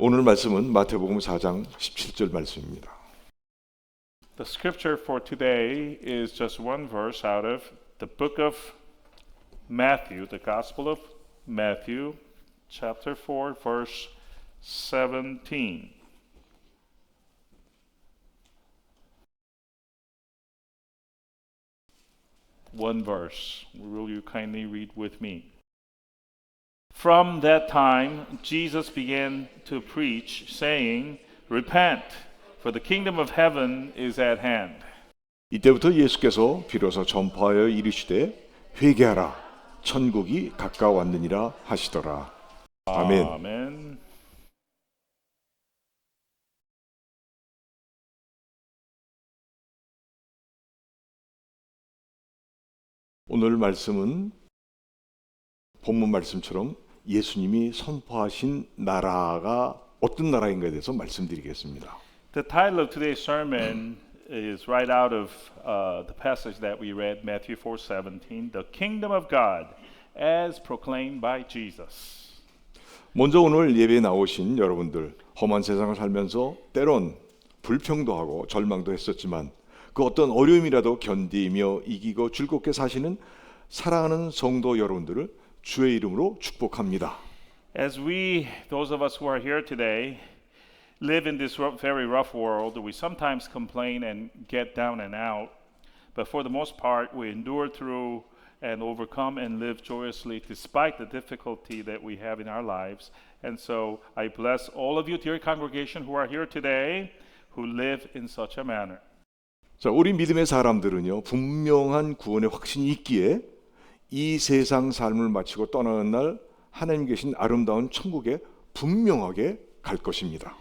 오늘 말씀은 마태복음 4장 17절 말씀입니다. The scripture for today is just one verse out of the book of Matthew, the Gospel of Matthew, chapter 4, verse 17. One verse. Will you kindly read with me? From that time, Jesus began to preach, saying, Repent, for the kingdom of heaven is at hand. 이때부터 예수께서 비로소 전파하여 이르시되 회개하라 천국이 가까웠느니라 하시더라. 아멘. Amen. 오늘 말씀은 본문 말씀처럼 예수님이 선포하신 나라가 어떤 나라인가에 대해서 말씀드리겠습니다. The title of today's sermon is right out of the passage that we read, Matthew 4:17, the kingdom of God as proclaimed by Jesus. 먼저 오늘 예배에 나오신 여러분들, 험한 세상을 살면서 때론 불평도 하고 절망도 했었지만 그 어떤 어려움이라도 견디며 이기고 즐겁게 사시는 사랑하는 성도 여러분들을 주의 이름으로 축복합니다. As we, those of us who are here today, live in this very rough world, we sometimes complain and get down and out, but for the most part, we endure through and overcome and live joyously despite the difficulty that we have in our lives. And so I bless all of you, dear congregation, who are here today, who live in such a manner. 자, 우리 믿음의 사람들은요, 분명한 구원의 확신이 있기에 이 세상 삶을 마치고 떠나는 날 하나님 계신 아름다운 천국에 분명하게 갈 것입니다.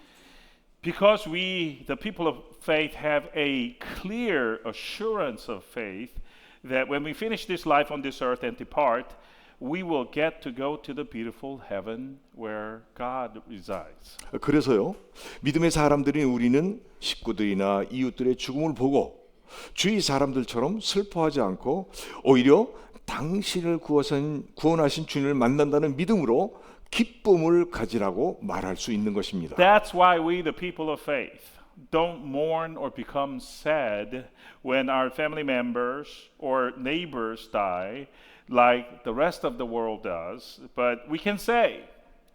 Because we, the people of faith, have a clear assurance of faith that when we finish this life on this earth and depart, we will get to go to the beautiful heaven where God resides. 그래서요, 믿음의 사람들인 우리는 식구들이나 이웃들의 죽음을 보고 주위 사람들처럼 슬퍼하지 않고 오히려 당신을 구원하신 주님을 만난다는 믿음으로 기쁨을 가지라고 말할 수 있는 것입니다. That's why we, the people of faith, don't mourn or become sad when our family members or neighbors die like the rest of the world does, but we can say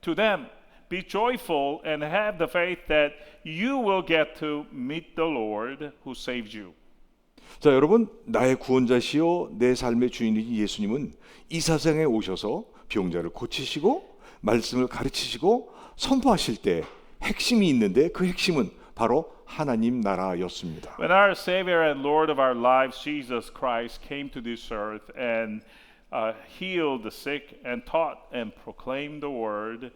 to them, be joyful and have the faith that you will get to meet the Lord who saved you. 자, 여러분, 나의 구원자시요 내 삶의 주인이신 예수님은 이 세상에 오셔서 병자를 고치시고 말씀을 가르치시고 선포하실 때 핵심이 있는데 그 핵심은 바로 하나님 나라였습니다. When our Savior and Lord of our lives, Jesus Christ, came to this earth and healed the sick and taught and proclaimed the word,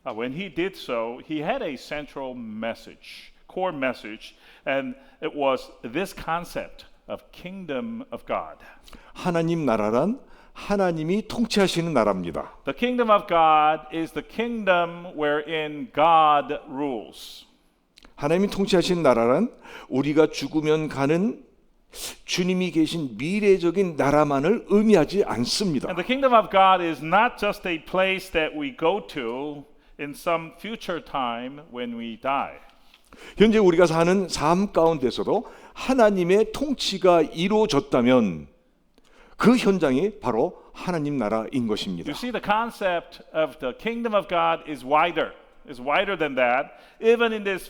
when he did so, he had a central message, core message, and it was this concept of kingdom of God. 하나님 나라란 하나님이 통치하시는 나라입니다. The kingdom of God is the kingdom wherein God rules. 하나님이 통치하시는 나라란 우리가 죽으면 가는 주님이 계신 미래적인 나라만을 의미하지 않습니다. And the kingdom of God is not just a place that we go to in some future time when we die. 현재 우리가 사는 삶 가운데서도 하나님의 통치가 이루어졌다면 그 현장이 바로 하나님 나라인 것입니다. You see, the concept of the kingdom of God is wider than that. Even in this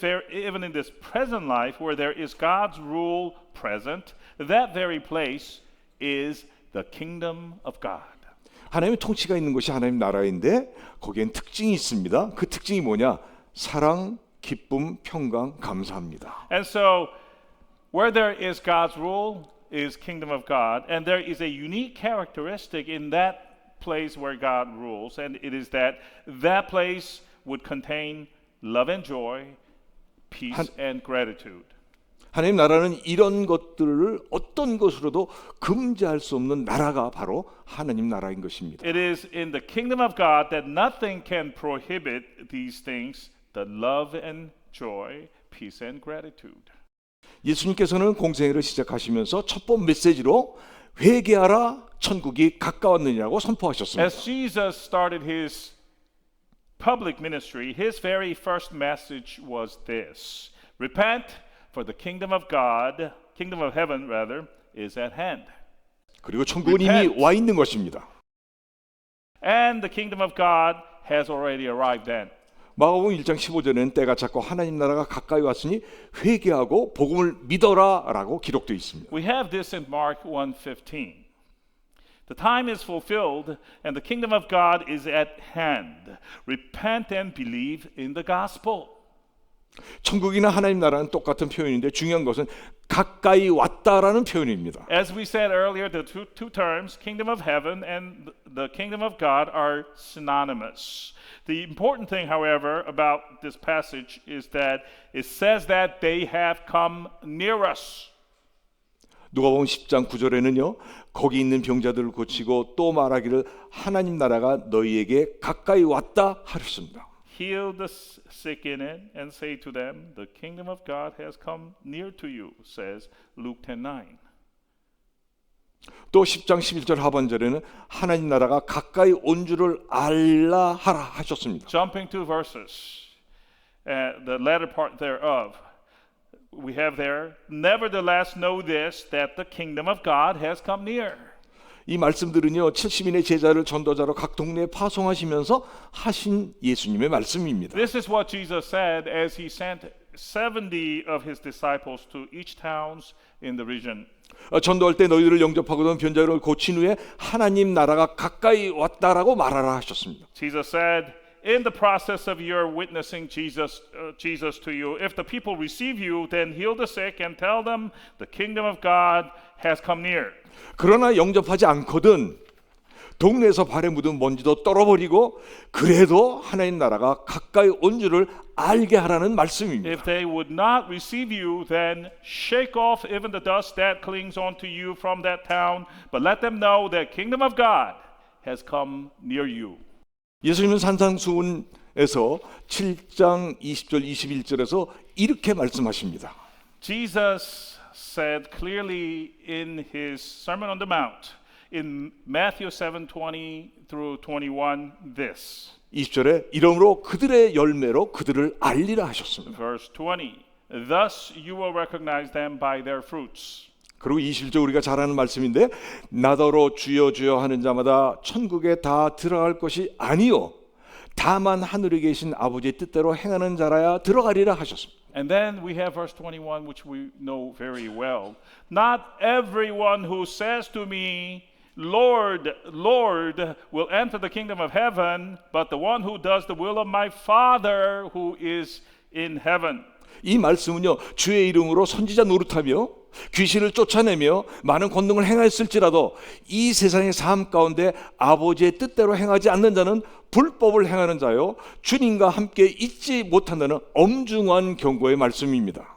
present life where there is God's rule present, that very place is the kingdom of God. 하나님의 통치가 있는 것이 하나님 나라인데 거기엔 특징이 있습니다. 그 특징이 뭐냐? 사랑, 기쁨, 평강, 감사합니다. And so where there is God's rule is kingdom of God, and there is a unique characteristic in that place where God rules, and it is that that place would contain love and joy, peace and gratitude. 하나님 나라는 이런 것들을 어떤 것으로도 금지할 수 없는 나라가 바로 하나님 나라인 것입니다. It is in the kingdom of God that nothing can prohibit these things, the love and joy, peace and gratitude. 예수님께서는 공생애를 시작하시면서 첫 번 메시지로 회개하라 천국이 가까웠느니라고 선포하셨습니다. As Jesus started his public ministry, his very first message was this: repent, for the kingdom of heaven rather, is at hand. 그리고 천국은 이미 Repent. 와 있는 것입니다. And the kingdom of God has already arrived then. 마가복음 1장 15절에는 때가 찼고 하나님 나라가 가까이 왔으니 회개하고 복음을 믿어라라고 기록되어 있습니다. We have this in Mark 1:15. The time is fulfilled and the kingdom of God is at hand. Repent and believe in the gospel. 천국이나 하나님 나라는 똑같은 표현인데 중요한 것은 가까이 왔다라는 표현입니다. As we said earlier, the two terms, kingdom of heaven and the kingdom of God, are synonymous. The important thing, however, about this passage is that it says that they have come near us. 누가복음 10장 9절에는요. 거기 있는 병자들을 고치고 또 말하기를 하나님 나라가 너희에게 가까이 왔다 하셨습니다. Heal the sick in it and say to them, the kingdom of God has come near to you, says Luke 10:9. 또 10장 11절 하반절에는 하나님 나라가 가까이 온 줄을 알라 하라 하셨습니다. Jumping two verses, the latter part thereof, we have there, nevertheless know this, that the kingdom of God has come near. 이 말씀들은요 70인의 제자를 전도자로 각 동네에 파송하시면서 하신 예수님의 말씀입니다. This is what Jesus said as he sent 70 of his disciples to each towns in the region. 전도할 때 너희들을 영접하거든 변자를 고친 후에 하나님 나라가 가까이 왔다라고 말하라 하셨습니다. Jesus said, in the process of your witnessing Jesus to you, if the people receive you, then heal the sick and tell them the kingdom of God has come near. 그러나 영접하지 않거든 동네에서 발에 묻은 먼지도 떨어버리고 그래도 하나님 나라가 가까이 온 줄을 알게 하라는 말씀입니다. If they would not receive you, then shake off even the dust that clings onto you from that town, but let them know that kingdom of God has come near you. 예수님은 산상수훈에서 7장 20절 21절에서 이렇게 말씀하십니다. Jesus said clearly in his Sermon on the Mount in Matthew 7:20 through 21 this. 20절에 이러므로 그들의 열매로 그들을 알리라 하셨습니다. Verse 20. Thus you will recognize them by their fruits. 그리고 21절 우리가 잘 아는 말씀인데 나더러 주여 주여 하는 자마다 천국에 다 들어갈 것이 아니요 다만 하늘에 계신 아버지의 뜻대로 행하는 자라야 들어가리라 하셨습니다. And then we have verse 21, which we know very well. Not everyone who says to me, Lord, Lord, will enter the kingdom of heaven, but the one who does the will of my Father who is in heaven. 이 말씀은요 주의 이름으로 선지자 노릇하며 귀신을 쫓아내며 많은 권능을 행하였을지라도 이 세상의 삶 가운데 아버지의 뜻대로 행하지 않는 자는 불법을 행하는 자요 주님과 함께 있지 못한다는 엄중한 경고의 말씀입니다.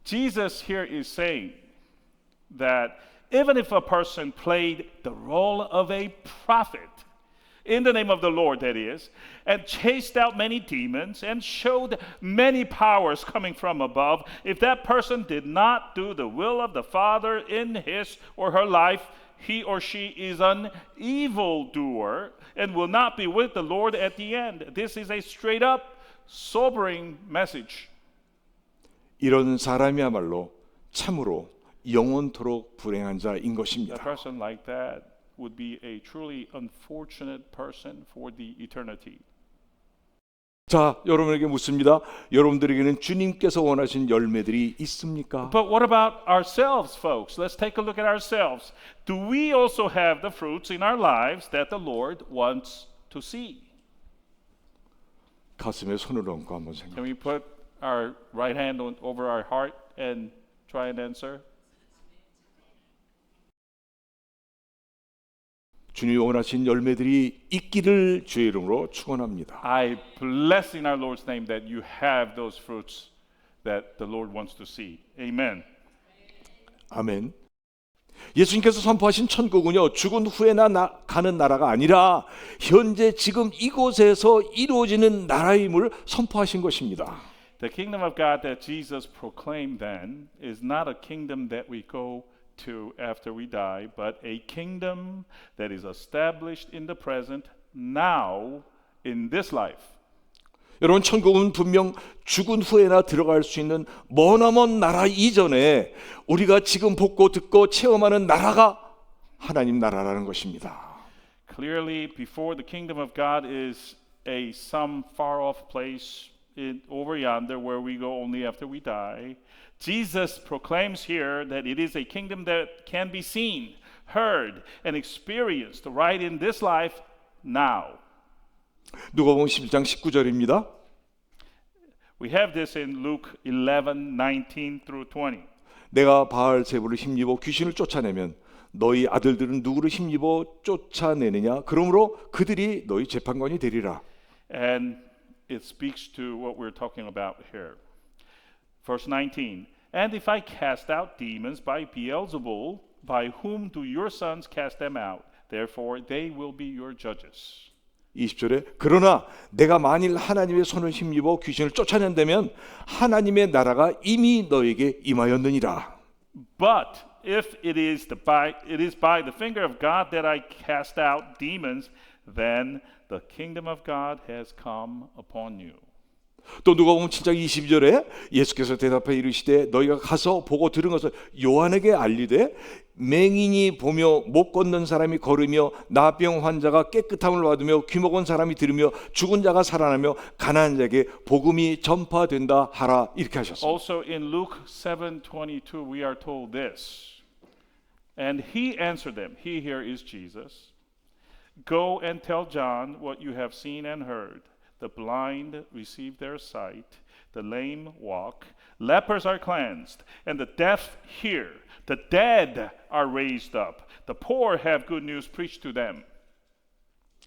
Jesus here is saying that even if a person played the role of a prophet, in the name of the Lord that is, and chased out many demons and showed many powers coming from above, if that person did not do the will of the Father in his or her life, he or she is an evildoer and will not be with the Lord at the end. This is a straight up sobering message. 이런 사람이야말로 참으로 영원토록 불행한 자인 A 것입니다. person like that would be a truly unfortunate person for the eternity. 자, 여러분에게 묻습니다. 여러분들에게는 주님께서 원하신 열매들이 있습니까? But what about ourselves, folks? Let's take a look at ourselves. Do we also have the fruits in our lives that the Lord wants to see? 가슴에 손을 얹고 한번 생각. Can we put our right hand over our heart and try and answer? 주님이 원하신 열매들이 있기를 주의 이름으로 축원합니다. I bless in our Lord's name that you have those fruits that the Lord wants to see. Amen. 아멘. 예수님께서 선포하신 천국은요 죽은 후에 가는 나라가 아니라 현재 지금 이곳에서 이루어지는 나라임을 선포하신 것입니다. The kingdom of God that Jesus proclaimed then is not a kingdom that we go to after we die, but a kingdom that is established in the present now in this life. 여러분, 천국은 분명 죽은 후에나 들어갈 수 있는 머나먼 나라 이전에 우리가 지금 보고 듣고 체험하는 나라가 하나님 나라라는 것입니다. Clearly, before the kingdom of God is some far off place over yonder where we go only after we die. Jesus proclaims here that it is a kingdom that can be seen, heard, and experienced right in this life now. 누가복음 11장 19절입니다. We have this in Luke 11:19 through 20. 내가 바알세불을 힘입어 귀신을 쫓아내면 너희 아들들은 누구를 힘입어 쫓아내느냐? 그러므로 그들이 너희 재판관이 되리라. And it speaks to what we're talking about here. Verse 19. And if I cast out demons by Beelzebul, by whom do your sons cast them out? Therefore they will be your judges. 20절에 그러나 내가 만일 하나님의 손을 힘입어 귀신을 쫓아낸다면 하나님의 나라가 이미 너에게 임하였느니라. But if it is by the finger of God that I cast out demons, then the kingdom of God has come upon you. 또 누가복음 7장 22절에 예수께서 대답해 이르시되 너희가 가서 보고 들은 것을 요한에게 알리되 맹인이 보며 못 걷는 사람이 걸으며 나병 환자가 깨끗함을 받으며 귀먹은 사람이 들으며 죽은 자가 살아나며 가난한 자에게 복음이 전파된다 하라 이렇게 하셨습니다. Also in Luke 7:22 we are told this. And he answered them, he here is Jesus. Go and tell John what you have seen and heard. The blind receive their sight, the lame walk, lepers are cleansed, and the deaf hear. The dead are raised up. The poor have good news preached to them.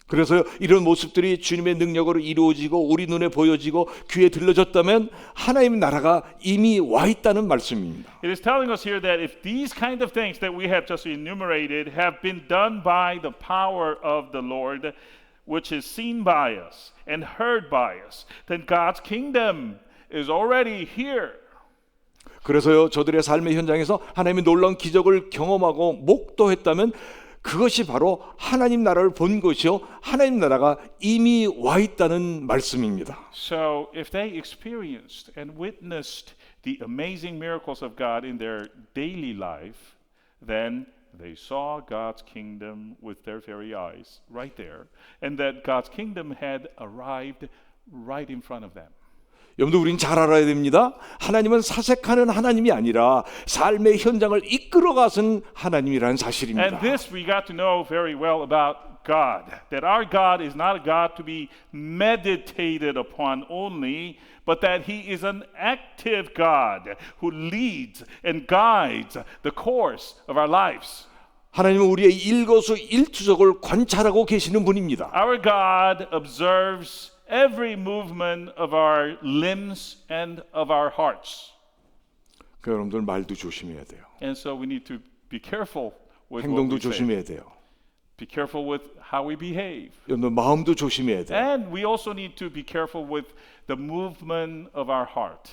그래서 이런 모습들이 주님의 능력으로 이루어지고 우리 눈에 보여지고 귀에 들려졌다면 하나님의 나라가 이미 와 있다는 말씀입니다. It is telling us here that if these kind of things that we have just enumerated have been done by the power of the Lord, which is seen by us and heard by us, then God's kingdom is already here. 그래서요, 저들의 삶의 현장에서 하나님의 놀라운 기적을 경험하고 목도했다면 그것이 바로 하나님 나라를 본 것이요, 하나님 나라가 이미 와 있다는 말씀입니다. So if they experienced and witnessed the amazing miracles of God in their daily life, then they saw God's kingdom with their very eyes right there, and that God's kingdom had arrived right in front of them. 여러분들, 우린 잘 알아야 됩니다. 하나님은 사색하는 하나님이 아니라 삶의 현장을 이끌어가신 하나님이라는 사실입니다. And this we got to know very well about God, that our God is not a God to be meditated upon only, but that He is an active God who leads and guides the course of our lives. 하나님은 우리의 일거수일투족을 관찰하고 계시는 분입니다. Our God observes every movement of our limbs and of our hearts. 그 여러분들 말도 조심해야 돼요. And so we need to be careful with what 행동도 we say. 조심해야 돼요. Be careful with how we behave. 여러분들 마음도 조심해야 돼요. And we also need to be careful with the movement of our heart.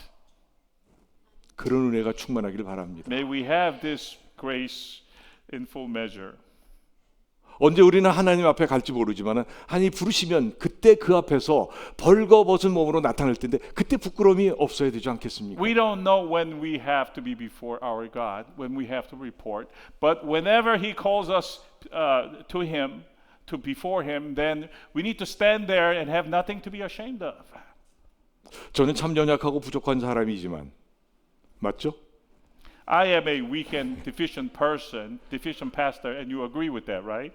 그런 은혜가 충만하기를 바랍니다. May we have this grace in full measure. 언제 우리는 하나님 앞에 갈지 모르지만 하나님 부르시면 그때 그 앞에서 벌거벗은 몸으로 나타날 텐데 그때 부끄러움이 없어야 되지 않겠습니까? We don't know when we have to be before our God, when we have to report, but whenever He calls us to Him, to before Him, then we need to stand there and have nothing to be ashamed of. 저는 참 연약하고 부족한 사람이지만 맞죠? I am a weak and deficient person, deficient pastor, and you agree with that, right?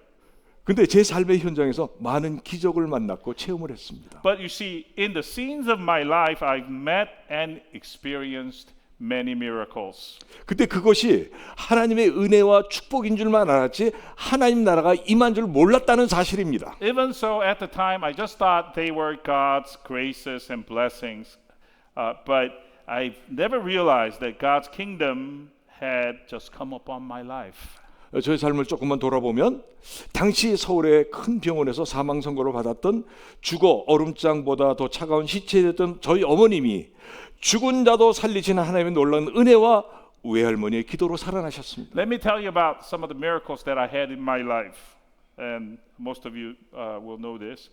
근데 제 삶의 현장에서 많은 기적을 만났고 체험을 했습니다. But you see, in the scenes of my life, I've met and experienced many miracles. 근데 그것이 하나님의 은혜와 축복인 줄만 알았지 하나님 나라가 임한 줄 몰랐다는 사실입니다. Even so, at the time, I just thought they were God's graces and blessings, but I never realized that God's kingdom had just come upon my life. 저의 삶을 조금만 돌아보면 당시 서울의 큰 병원에서 사망 선고를 받았던 죽어 얼음장보다 더 차가운 시체였던 저희 어머님이 죽은 자도 살리시는 하나님의 놀라운 은혜와 외할머니의 기도로 살아나셨습니다. Let me tell you about some of the miracles that I had in my life, and most of you will know this.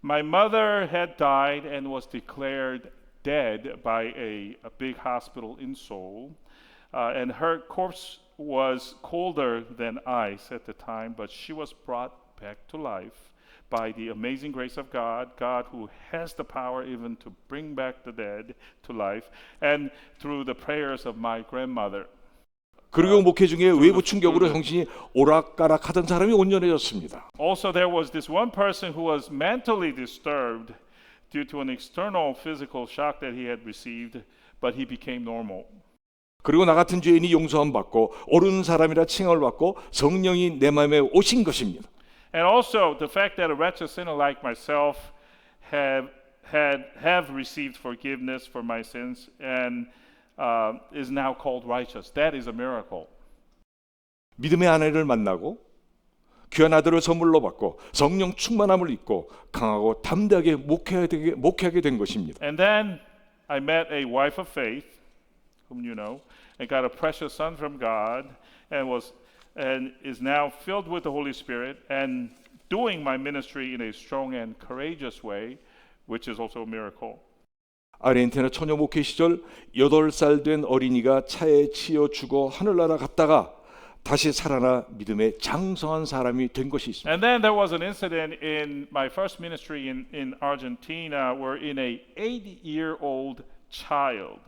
My mother had died and was declared dead by a big hospital in Seoul. And her corpse was colder than ice at the time, but she was brought back to life by the amazing grace of God, God who has the power even to bring back the dead to life, and through the prayers of my grandmother. 그리고 목회 중에 외부 충격으로 정신이 오락가락하던 사람이 온전해졌습니다. Also, there was this one person who was mentally disturbed due to an external physical shock that he had received, but he became normal. 그리고 나 같은 죄인이 용서함 받고 옳은 사람이라 칭함을 받고 성령이 내 마음에 오신 것입니다. And also the fact that a wretched sinner like myself have received forgiveness for my sins and is now called righteous. That is a miracle. 믿음의 아내를 만나고 귀한 아들을 선물로 받고 성령 충만함을 입고 강하고 담대하게 목회하게 된 것입니다. And then I met a wife of faith, whom you know, and got a precious son from God, and is now filled with the Holy Spirit and doing my ministry in a strong and courageous way, which is also a miracle. 아르헨티나 처녀 목회 시절 8살 된 어린이가 차에 치여 죽어 하늘나라 갔다가 다시 살아나 믿음의 장성한 사람이 된 것이 있습니다. And then there was an incident in my first ministry in Argentina wherein a 8-year-old child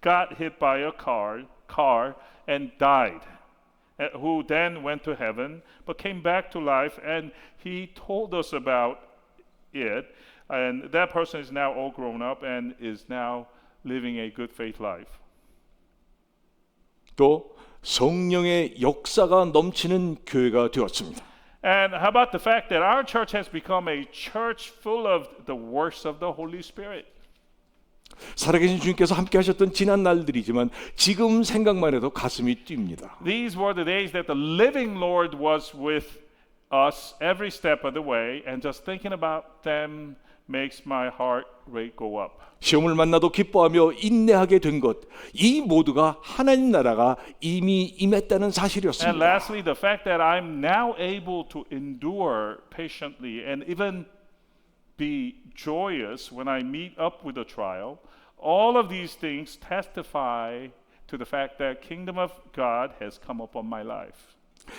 got hit by a car and died, who then went to heaven but came back to life, and he told us about it. And that person is now all grown up and is now living a good faith life. 또 성령의 역사가 넘치는 교회가 되었습니다. And how about the fact that our church has become a church full of the works of the Holy Spirit? 살아계신 주님께서 함께 하셨던 지난 날들이지만 지금 생각만 해도 가슴이 뜁니다. These were the days that the living Lord was with us every step of the way, and just thinking about them makes my heart rate go up. 시험을 만나도 기뻐하며 인내하게 된 것, 이 모두가 하나님 나라가 이미 임했다는 And 사실이었습니다. lastly, the fact that I'm now able to endure patiently and even be joyous when I meet up with a trial, all of these things testify to the fact that kingdom of God has come upon my life.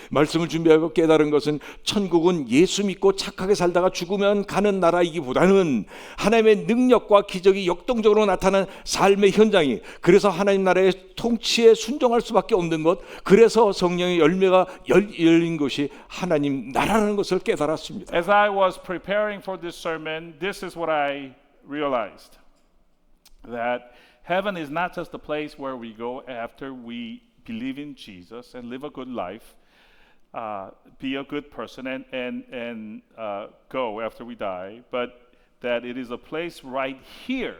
말씀을 준비하고 깨달은 것은 천국은 예수 믿고 착하게 살다가 죽으면 가는 나라이기보다는 하나님의 능력과 기적이 역동적으로 나타난 삶의 현장이, 그래서 하나님 나라의 통치에 순종할 수밖에 없는 것, 그래서 성령의 열매가 열린 것이 하나님 나라라는 것을 깨달았습니다. As I was preparing for this sermon, this is what I realized. That heaven is not just a place where we go after we believe in Jesus and live a good life, be a good person and go after we die, but that it is a place right here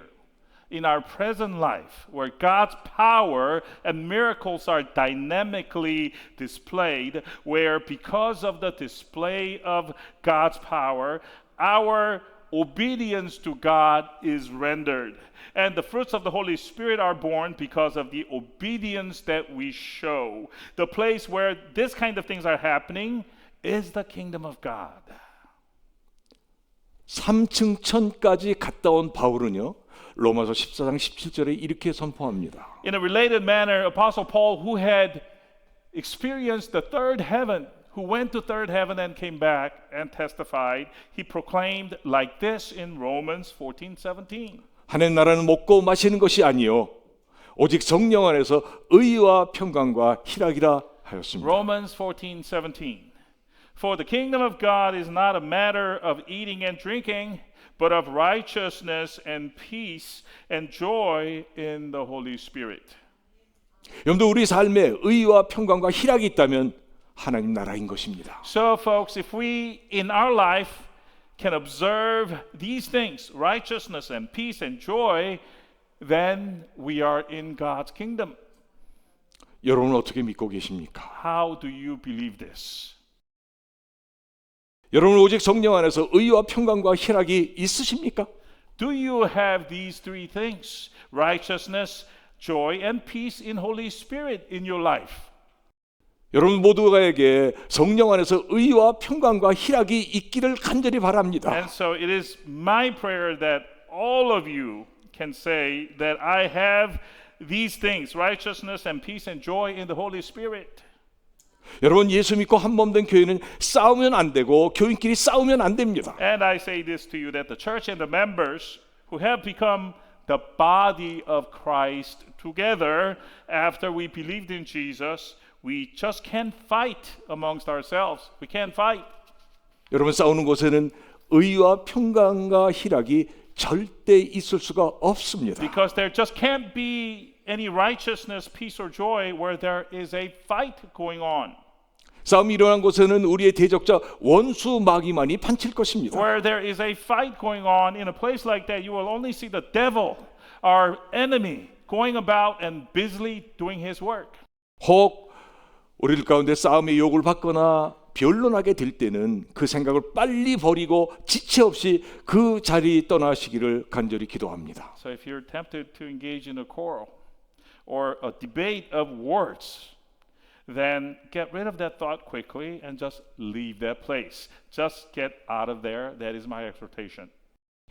in our present life where God's power and miracles are dynamically displayed, where because of the display of God's power, our obedience to God is rendered. And the fruits of the Holy Spirit are born because of the obedience that we show. The place where this kind of things are happening is the kingdom of God. 3층 천까지 갔다 온 바울은요, 로마서 14장 17절에 이렇게 선포합니다. In a related manner, Apostle Paul, who had experienced the third heaven, who went to third heaven and came back and testified, he proclaimed like this in Romans 14:17. 하나님 나라는 먹고 마시는 것이 아니요 오직 성령 안에서 의와 평강과 희락이라 하였습니다. Romans 14:17. For the kingdom of God is not a matter of eating and drinking, but of righteousness and peace and joy in the Holy Spirit. 여러분들, 우리 삶에 의와 평강과 희락이 있다면 하나님 나라인 것입니다. So folks, if we in our life can observe these things, righteousness and peace and joy, then we are in God's kingdom. 여러분은 어떻게 믿고 계십니까? How do you believe this? 여러분 오직 성령 안에서 의와 평강과 희락이 있으십니까? Do you have these three things, righteousness, joy, and peace in Holy Spirit in your life? 여러분 모두가에게 성령 안에서 의와 평강과 희락이 있기를 간절히 바랍니다. And so it is my prayer that all of you can say that I have these things, righteousness and peace and joy in the Holy Spirit. 여러분 예수 믿고 한 몸 된 교회는 싸우면 안 되고 교인끼리 싸우면 안 됩니다. And I say this to you that the church and the members who have become the body of Christ together after we believed in Jesus, we just can't fight amongst ourselves. We can't fight. 여러분 싸우는 곳에는 의와 평강과 희락이 절대 있을 수가 없습니다. Because there just can't be any righteousness, peace, or joy where there is a fight going on. 싸움이 일어난 곳에는 우리의 대적자 원수 마귀만이 판칠 것입니다. Where there is a fight going on in a place like that, you will only see the devil, our enemy, going about and busily doing his work. 혹 우리들 가운데 싸움의 욕을 받거나 변론하게 될 때는 그 생각을 빨리 버리고 지체 없이 그 자리 떠나시기를 간절히 기도합니다. So if you're tempted to engage in a quarrel or a debate of words, then get rid of that thought quickly and just leave that place. Just get out of there. That is my exhortation.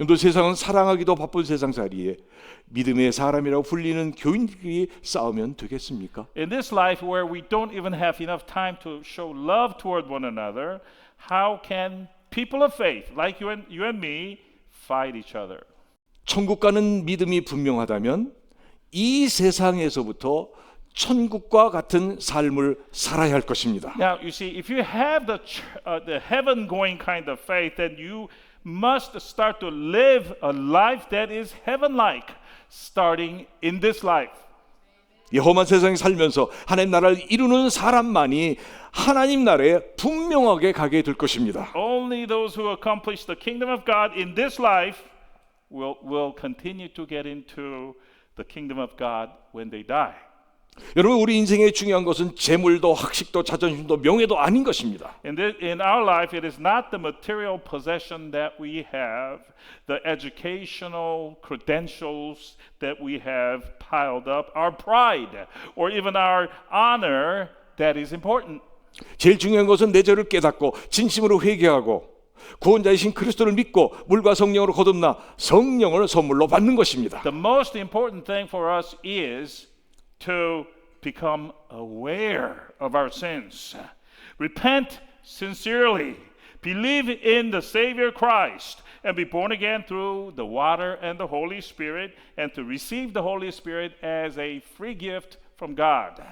또 세상은 사랑하기도 바쁜 세상살이에 믿음의 사람이라고 불리는 교인들이 싸우면 되겠습니까? In this life where we don't even have enough time to show love toward one another, how can people of faith like you and me fight each other? 천국 가는 믿음이 분명하다면 이 세상에서부터 천국과 같은 삶을 살아야 할 것입니다. Now, you see, if you have the heaven-going kind of faith, then you must start to live a life that is heaven-like, starting in this life. 이 험한 세상에 살면서 하나님 나라를 이루는 사람만이 하나님 나라에 분명하게 가게 될 것입니다. Only those who accomplish the kingdom of God in this life will continue to get into the kingdom of God when they die. 여러분 우리 인생의 중요한 것은 재물도 학식도 자존심도 명예도 아닌 것입니다. In our life, it is not the material possession that we have, the educational credentials that we have piled up, our pride, or even our honor that is important. 제일 중요한 것은 내 죄를 깨닫고 진심으로 회개하고 구원자이신 그리스도를 믿고 물과 성령으로 거듭나 성령을 선물로 받는 것입니다. The most important thing for us is to become aware of our sins, repent sincerely, believe in the Savior Christ, and be born again through the water and the Holy Spirit, and to receive the Holy Spirit as a free gift from God.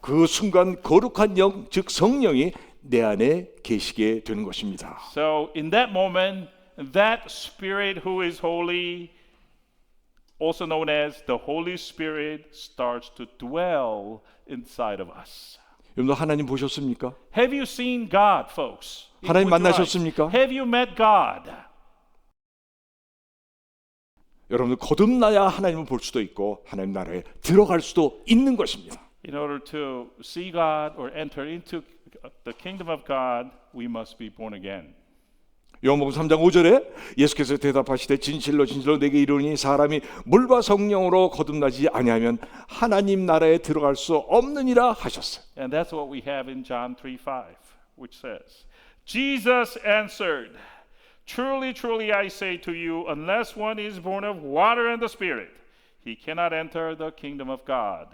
그 순간 거룩한 영, 즉 성령이 내 안에 계시게 되는 것입니다. So in that moment, that Spirit who is holy, also known as the Holy Spirit, starts to dwell inside of us. 여러분 하나님 보셨습니까? Have you seen God, folks? 하나님 With your eyes? 만나셨습니까? Have you met God? 여러분들 거듭나야 하나님을 볼 수도 있고 하나님 나라에 들어갈 수도 있는 것입니다. In order to see God or enter into the kingdom of God, we must be born again. 요한복음 3장 5절에 예수께서 대답하시되 진실로 진실로 내게 이르노니 사람이 물과 성령으로 거듭나지 아니하면 하나님 나라에 들어갈 수 없느니라 하셨어요. And that's what we have in John 3:5, which says, Jesus answered, Truly, truly, I say to you, unless one is born of water and the Spirit, he cannot enter the kingdom of God.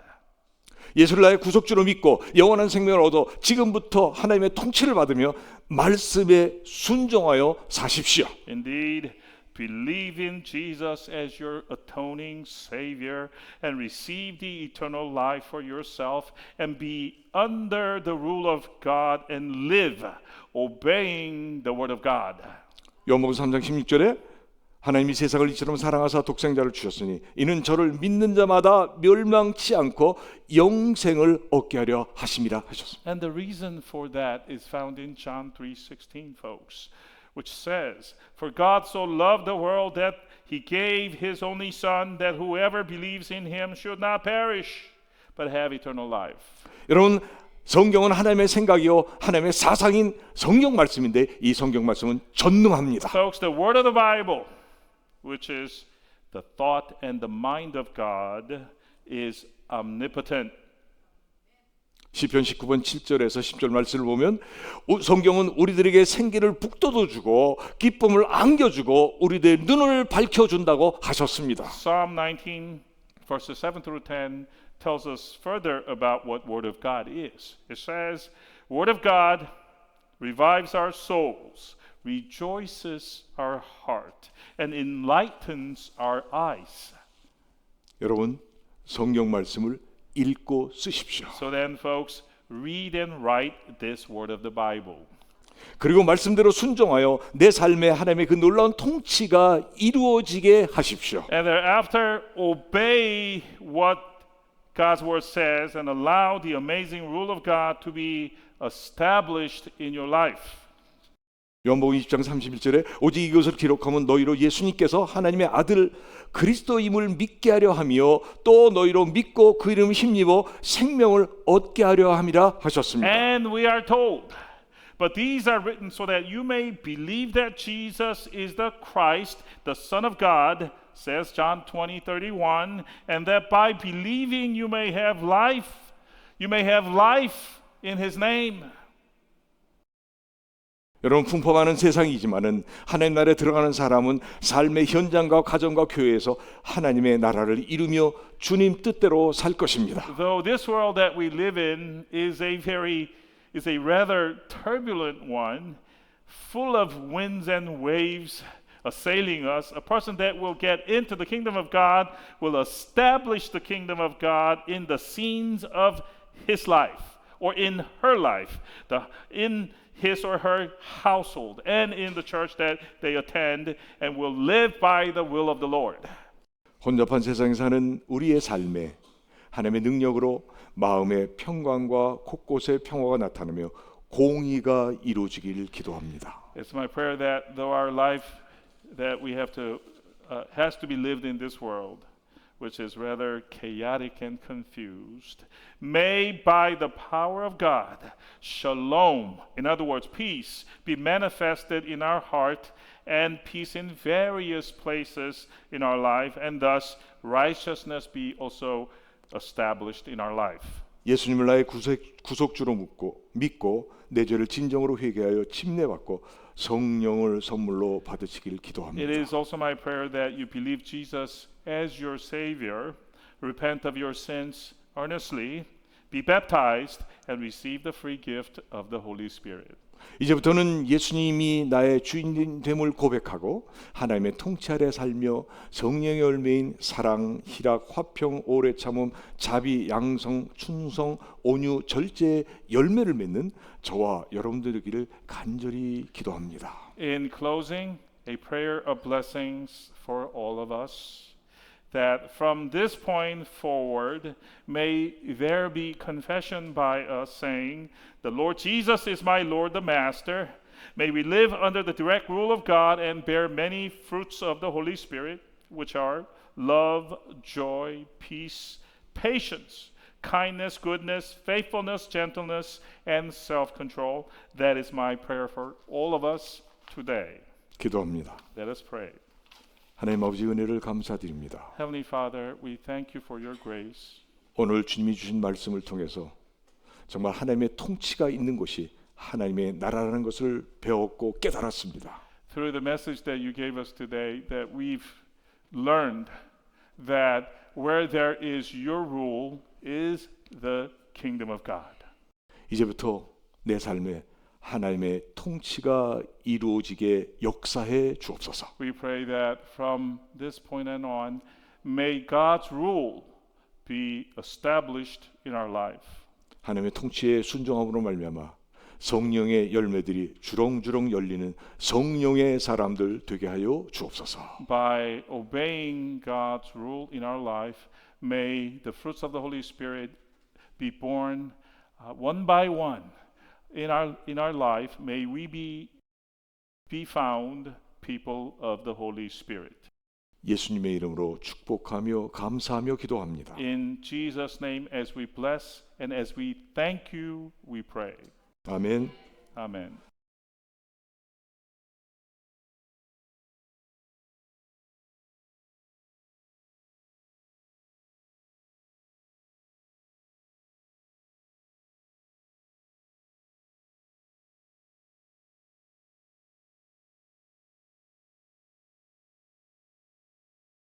예수를 나의 구속주로 믿고 영원한 생명을 얻어 지금부터 하나님의 통치를 받으며 말씀에 순종하여 사십시오. Indeed, believe in Jesus as your atoning Savior and receive the eternal life for yourself and be under the rule of God and live obeying the word of God. 요한복음 3장 16절에 하나님이 세상을 이처럼 사랑하사 독생자를 주셨으니 이는 저를 믿는 자마다 멸망치 않고 영생을 얻게 하려 하심이라 하셨습니다. And the reason for that is found in John 3:16, folks, which says, For God so loved the world that he gave his only Son, that whoever believes in him should not perish, but have eternal life. 여러분 성경은 하나님의 생각이요 하나님의 사상인 성경 말씀인데 이 성경 말씀은 전능합니다. Folks, the word of the Bible, which is the thought and the mind of God, is omnipotent. 시편 19편 7절에서 10절 말씀을 보면 성경은 우리들에게 생기를 북돋워주고 기쁨을 안겨주고 우리들의 눈을 밝혀준다고 하셨습니다. Psalm 19, verses 7 through 10 tells us further about what Word of God is. It says, Word of God revives our souls, rejoices our heart, and enlightens our eyes. 여러분, 성경 말씀을 읽고 쓰십시오. So then, folks, read and write this word of the Bible. 그리고 말씀대로 순종하여 내 삶에 하나님의 그 놀라운 통치가 이루어지게 하십시오. And thereafter, obey what God's word says and allow the amazing rule of God to be established in your life. 요한복음 20장 31절에 오직 이것을 기록하면 너희로 예수님께서 하나님의 아들 그리스도임을 믿게 하려 하며 또 너희로 믿고 그 이름을 힘입어 생명을 얻게 하려 함이라 하셨습니다. And we are told, but these are written so that you may believe that Jesus is the Christ, the Son of God, says John 20:31, and that by believing you may have life in his name. 여러분, 풍파많은 세상이지만은 하나님 나라에 들어가는 사람은 삶의 현장과 가정과 교회에서 하나님의 나라를 이루며 주님 뜻대로 살 것입니다. Though this world that we live in is a rather turbulent one, full of winds and waves assailing us, a person that will get into the kingdom of God will establish the kingdom of God in the scenes of his life or in her life, in his or her household and in the church that they attend, and will live by the will of the Lord. 혼잡한 세상에 사는 우리의 삶에 하나님의 능력으로 마음의 평강과 곳곳에 평화가 나타나며 공의가 이루어지길 기도합니다. It's my prayer that though our life that we have to has to be lived in this world, which is rather chaotic and confused, may by the power of God, shalom, in other words, peace, be manifested in our heart, and peace in various places in our life, and thus righteousness be also established in our life. 예수님을 나의 구속주로 믿고 내 죄를 진정으로 회개하여 침례받고 성령을 선물로 받으시길 기도합니다. It is also my prayer that you believe Jesus as your Savior, repent of your sins earnestly, be baptized, and receive the free gift of the Holy Spirit. 이제부터는 예수님이 나의 주인됨을 고백하고 하나님의 통치 아래 살며 성령의 열매인 사랑, 희락, 화평, 오래 참음, 자비, 양성, 충성, 온유, 절제의 열매를 맺는 저와 여러분들 되기를 간절히 기도합니다. In closing, a prayer of blessings for all of us, that from this point forward may there be confession by us saying, the Lord Jesus is my Lord, the Master. May we live under the direct rule of God and bear many fruits of the Holy Spirit, which are love, joy, peace, patience, kindness, goodness, faithfulness, gentleness, and self-control. That is my prayer for all of us today. 기도합니다. Let us pray. 하나님 아버지 은혜를 감사드립니다. Heavenly Father, we thank you for your grace. 오늘 주님이 주신 말씀을 통해서 정말 하나님의 통치가 있는 곳이 하나님의 나라라는 것을 배웠고 깨달았습니다. Through the message that you gave us today, that we've learned that where there is your rule is the kingdom of God. 이제부터 내 삶에 하나님의 통치가 이루어지게 역사해 주옵소서. We pray that from this point on, may God's rule be established in our life. 하나님의 통치에 순종함으로 말미암아 성령의 열매들이 주렁주렁 열리는 성령의 사람들 되게 하여 주옵소서. By obeying God's rule in our life, may the fruits of the Holy Spirit be born one by one. In our life, may we be found people of the Holy Spirit. 예수님의 이름으로 축복하며 감사하며 기도합니다. In Jesus' name, as we bless and as we thank you, we pray. 아멘. Amen.